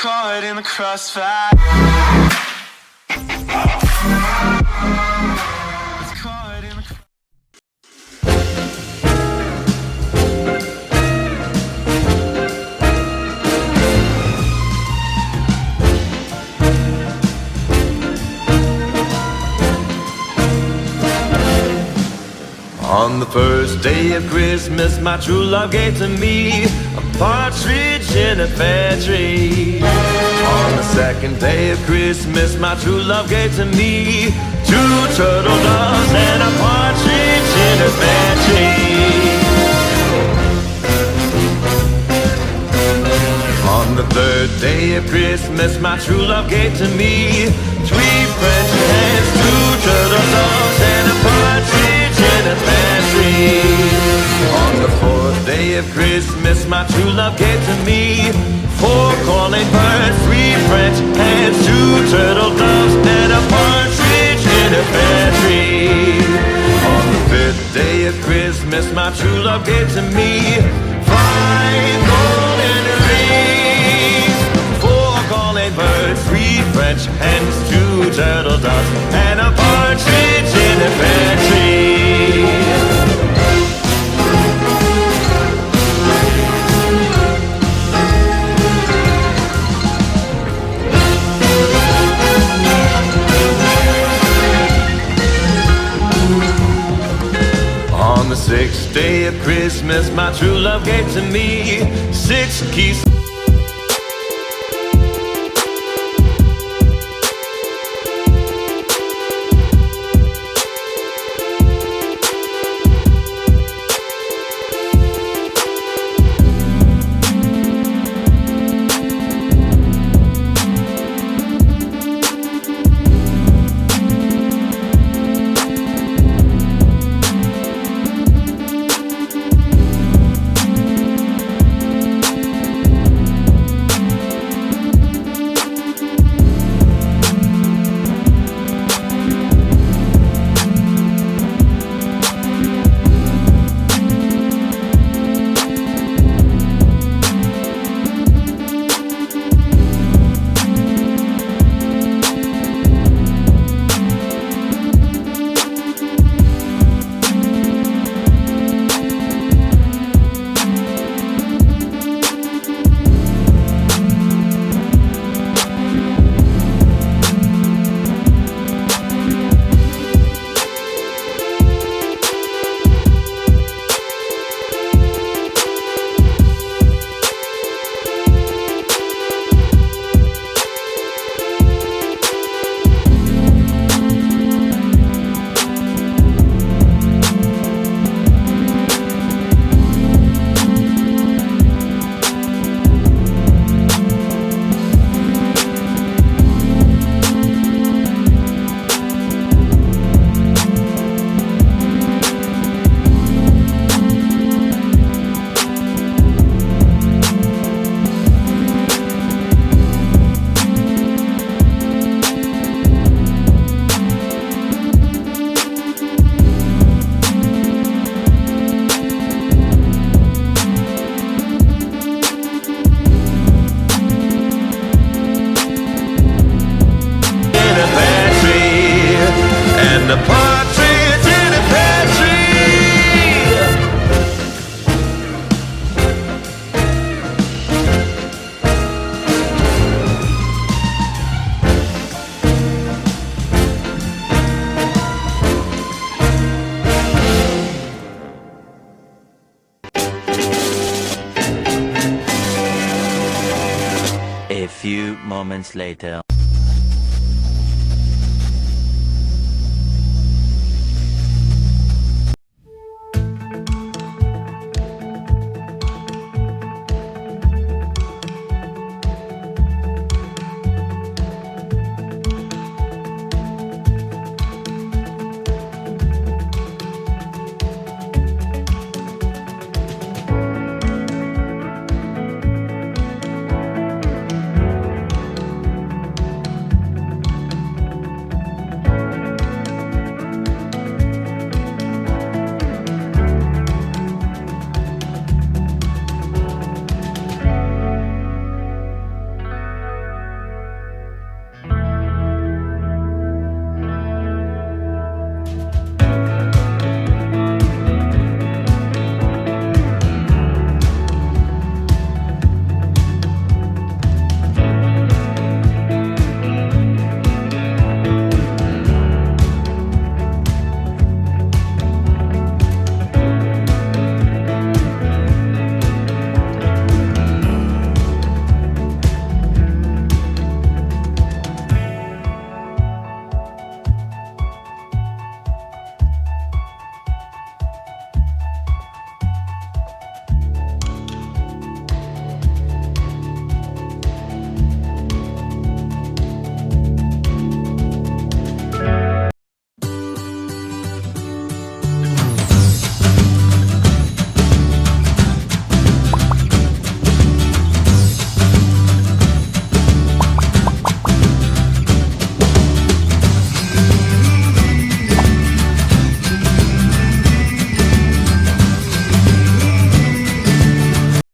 caught in the crossfire. It's caught in the On the first day of Christmas, my true love gave to me a partridge in a pear tree. On the second day of Christmas, my true love gave to me two turtle doves and a partridge in a pear tree. On the third day of Christmas, my true love gave to me three French hens, two turtle doves, and a partridge in a pear tree. On the fourth day of Christmas, my true love gave to me four calling birds, three French hens, two turtle doves, and a partridge in a pear tree. On the fifth day of Christmas, my true love gave to me five golden rings, four calling birds, three French hens, two turtle doves, and a partridge in a pear tree. On the sixth day of Christmas, my true love gave to me six geese. And a partridge in a pear tree. A few moments later.